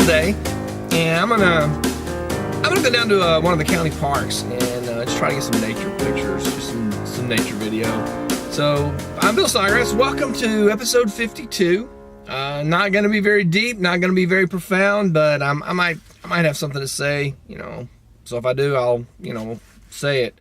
day, and I'm gonna go down to one of the county parks and just try to get some nature pictures, just some nature video. So I'm Bill Snodgrass. Welcome to episode 52. Not gonna be very deep, not gonna be very profound, but I might have something to say, you know. So if I do, I'll, you know, say it.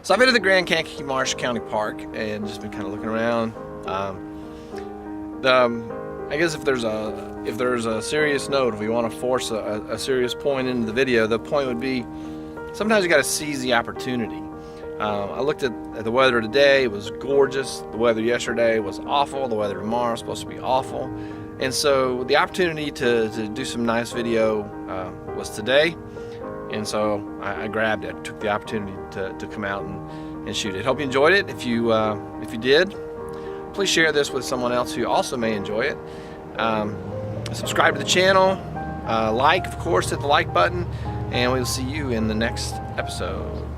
So I've been to the Grand Kankakee Marsh County Park and just been kind of looking around. I guess if there's a serious note, if we want to force a serious point into the video, the point would be sometimes you got to seize the opportunity. I looked at the weather today. It was gorgeous. The weather yesterday was awful. The weather tomorrow is supposed to be awful. And so the opportunity to do some nice video was today. And so I grabbed it, took the opportunity to come out and shoot it. Hope you enjoyed it. If you did, please share this with someone else who also may enjoy it. Subscribe to the channel, like, of course, hit the like button, and we'll see you in the next episode.